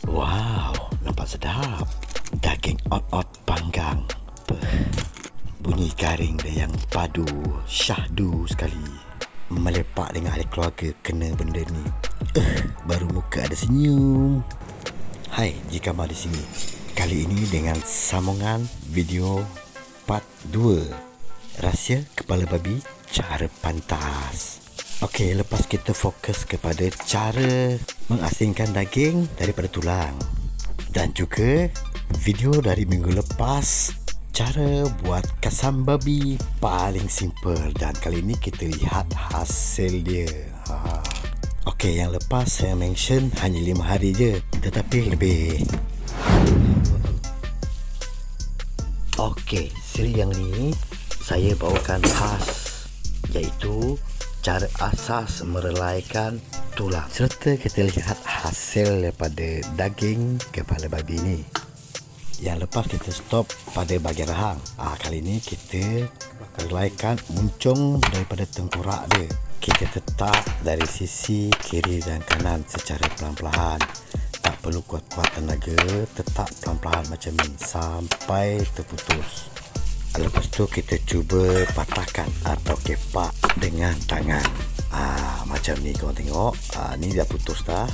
Wow, nampak sedap. Daging ot-ot panggang. Bunyi garing dia yang padu, syahdu sekali. Melepak dengan ahli keluarga kena benda ni. Baru muka ada senyum. Hai, Jika Mal di sini. Kali ini dengan sambungan video part 2. Rahsia kepala babi cara pantas. Okey, lepas kita fokus kepada cara mengasingkan daging daripada tulang. Dan juga video dari minggu lepas, cara buat kasam babi paling simple. Dan kali ini kita lihat hasil dia. Okey, yang lepas saya mention hanya 5 hari je, tetapi lebih. Okey, siri yang ni saya bawakan khas, iaitu cara asas merelaikan tulang. Serta kita lihat hasil daripada daging kepala babi ni. Yang lepas kita stop pada bahagian rahang. Kali ni kita relaikan muncung daripada tengkorak dia. Kita tetap dari sisi kiri dan kanan secara pelan-pelan. Tak perlu kuat-kuat tenaga, tetap pelan-pelan macam ni sampai terputus. Lepas tu kita cuba patahkan atau kepak dengan tangan. Macam ni korang tengok. Ni dah putus dah.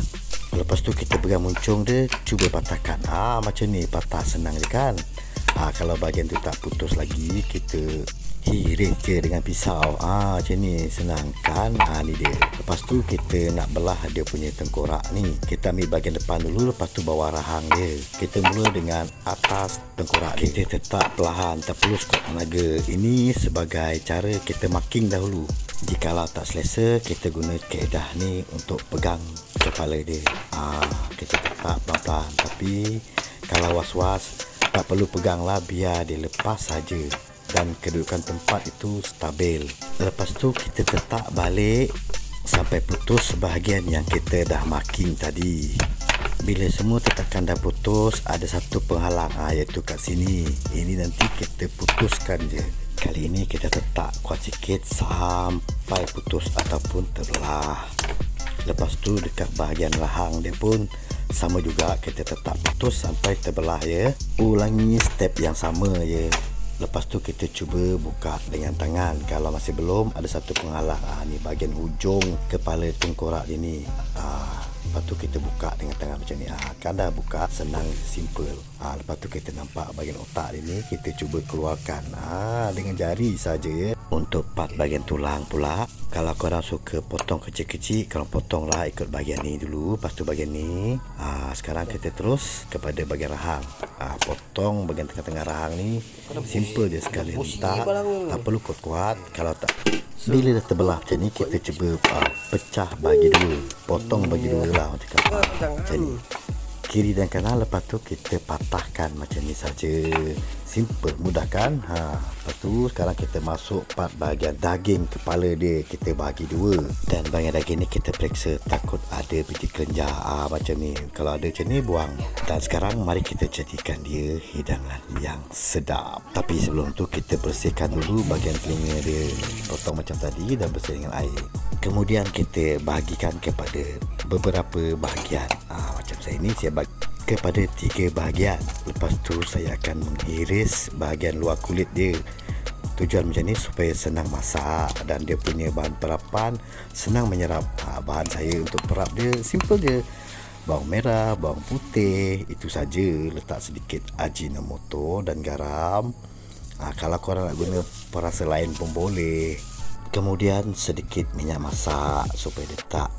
Lepas tu kita pegang muncung dia, cuba patahkan. Macam ni, patah senang je kan. Kalau bahagian tu tak putus lagi, kita hiris je dengan pisau. Macam ni, senang kan. Ni dia. Lepas tu kita nak belah dia punya tengkorak ni. Kita ambil bahagian depan dulu, lepas tu bawah rahang dia. Kita mula dengan atas tengkorak dia. Kita tetap perlahan, tak perlu sekuat tenaga. Ini sebagai cara kita marking dahulu. Jikalau tak selesa, kita guna kaedah ni untuk pegang kepala dia. Kita tetap pelan-pelan. Tapi kalau was-was, tak perlu pegang lah, biar dia lepas saja. Dan kedudukan tempat itu stabil. Lepas tu kita tetap balik sampai putus bahagian yang kita dah marking tadi. Bila semua tetakan dah putus, ada satu penghalang, iaitu kat sini. Ini nanti kita putuskan je. Kali ini kita tetap kuat sikit sampai putus ataupun terbelah. Lepas tu dekat bahagian rahang dia pun sama juga, kita tetap putus sampai terbelah ya. Ulangi step yang sama je. Lepas tu kita cuba buka dengan tangan. Kalau masih belum, ada satu penghalang. Ni bahagian hujung kepala tengkorak dia ni. Lepas tu kita buka dengan tangan macam ni. Kan dah buka, senang, simple. Lepas tu kita nampak bahagian otak dia ni, kita cuba keluarkan dengan jari saja ya. Untuk part bahagian tulang pula, kalau korang suka potong kecil-kecil, korang potonglah ikut bahagian ni dulu. Lepas tu bahagian ni. Sekarang kita terus kepada bahagian rahang. Potong bahagian tengah-tengah rahang ni. Simple je sekali. Tak perlu kuat-kuat. Kalau tak, bila dah terbelah macam ni, kita cuba pecah bagi dua. Potong bagi dua lah macam ni, kiri dan kanan. Lepas tu kita patahkan macam ni saja. Simple, mudah kan. Lepas tu sekarang kita masuk part bahagian daging kepala dia. Kita bagi dua. Dan bahagian daging ni kita periksa, takut ada biji kelenjar. Macam ni. Kalau ada macam ni, buang. Dan sekarang mari kita jadikan dia hidangan yang sedap. Tapi sebelum tu kita bersihkan dulu bahagian telinga dia. Potong macam tadi dan bersih dengan air. Kemudian kita bahagikan kepada beberapa bahagian. Macam saya ni, saya bagi kepada 3 bahagian. Lepas tu saya akan menghiris bahagian luar kulit dia. Tujuan macam ni supaya senang masak dan dia punya bahan perapan senang menyerap. Bahan saya untuk perap dia simple je. Bawang merah, bawang putih, itu saja. Letak sedikit ajinomoto dan garam. Kalau korang nak guna perasa lain pun boleh. Kemudian sedikit minyak masak supaya dia tak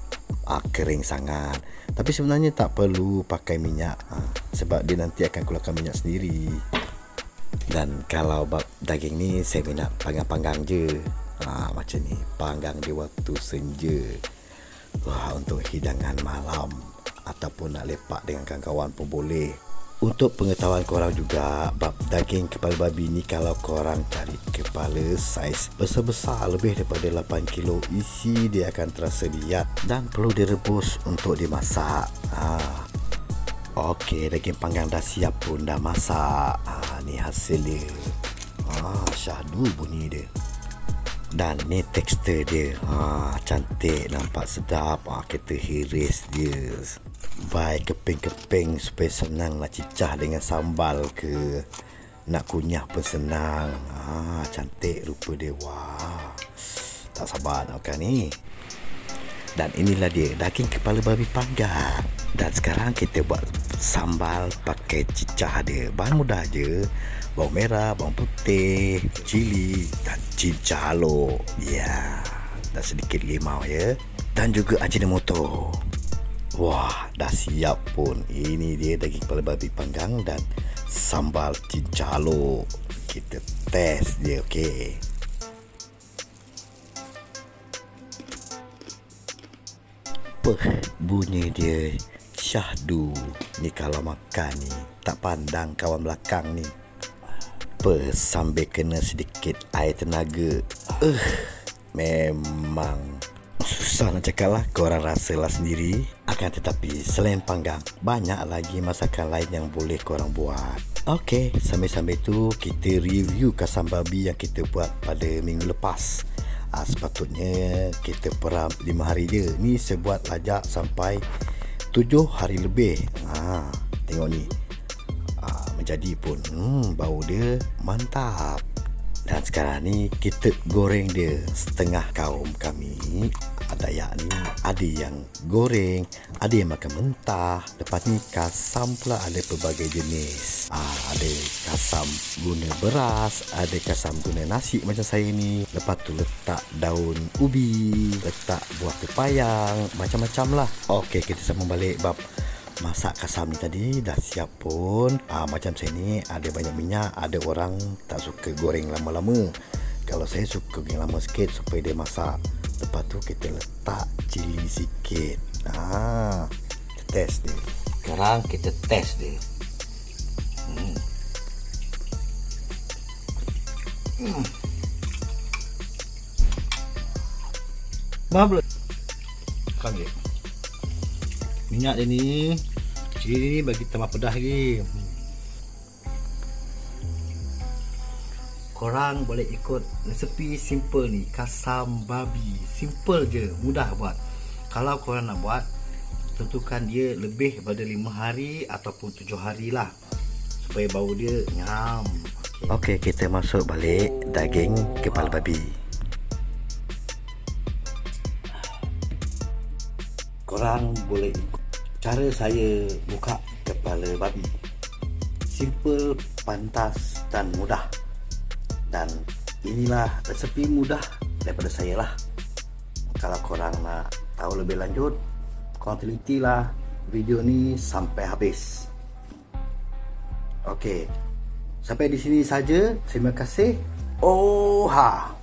kering sangat. Tapi sebenarnya tak perlu pakai minyak, sebab dia nanti akan keluarkan minyak sendiri. Dan kalau bab daging ni, saya minat panggang-panggang je. Macam ni, panggang di waktu senja. Untuk hidangan malam ataupun nak lepak dengan kawan-kawan pun boleh. Untuk pengetahuan korang juga, bab daging kepala babi ni, kalau korang cari kepala saiz besar-besar lebih daripada 8 kilo, isi dia akan terasa liat dan perlu direbus untuk dimasak. Okey, daging panggang dah siap pun dah masak. Ni hasil dia. Syahdu bunyi dia. Dan ni tekstur dia. Cantik, nampak sedap. Kita hiris dia. Vai keping-keping supaya senang nak cicah dengan sambal ke. Nak kunyah pun senang. Cantik rupa dia. Wah, tak sabar nak makan ni. Dan inilah dia daging kepala babi panggang. Dan sekarang kita buat sambal pakai cicah dia. Bahan mudah je. Bawang merah, bawang putih, cili dan cincalo. Ya, dan sedikit limau ya. Dan juga ajinomoto. Wah, dah siap pun. Ini dia daging kepala babi panggang dan sambal cincalo. Kita test dia, okey. Bunyi dia syahdu. Ni kalau makan ni tak pandang kawan belakang ni. Sambil kena sedikit air tenaga. Memang susah nak cakap lah. Korang rasalah sendiri. Akan tetapi selain panggang, banyak lagi masakan lain yang boleh korang buat. Okey, sambil-sambil tu kita review kasam babi yang kita buat pada minggu lepas. Sepatutnya kita peram 5 hari je. Ni saya buat lajak sampai 7 hari lebih. Tengok ni. Menjadi pun bau dia mantap. Dan sekarang ni kita goreng dia. Setengah kaum kami Dayak ni ada yang goreng, ada yang makan mentah. Lepas ni kasam pula ada pelbagai jenis. Ada kasam guna beras, ada kasam guna nasi macam saya ni. Lepas tu letak daun ubi, letak buah kepayang, macam-macam lah. Okey, kita sambung balik bab masak kasam ni tadi. Dah siap pun. Macam saya ni ada banyak minyak. Ada orang tak suka goreng lama-lama. Kalau saya suka goreng lama sikit supaya dia masak. Lepas tu kita letak cili sikit. Kita test dia. Sekarang kita test dia. Babla. Kaget. Minyak dia ni, cili ni bagi tambah pedas lagi. Korang boleh ikut resepi simple ni, kasam babi. Simple je, mudah buat. Kalau korang nak buat, tentukan dia lebih daripada 5 hari ataupun 7 hari lah, supaya bau dia nyam. Okey, kita masuk balik daging kepala babi. Korang boleh ikut cara saya buka kepala babi. Simple, pantas dan mudah. Dan inilah resepi mudah daripada saya lah. Kalau korang nak tahu lebih lanjut, korang telitilah video ni sampai habis. Okey, sampai di sini saja. Terima kasih. Oha.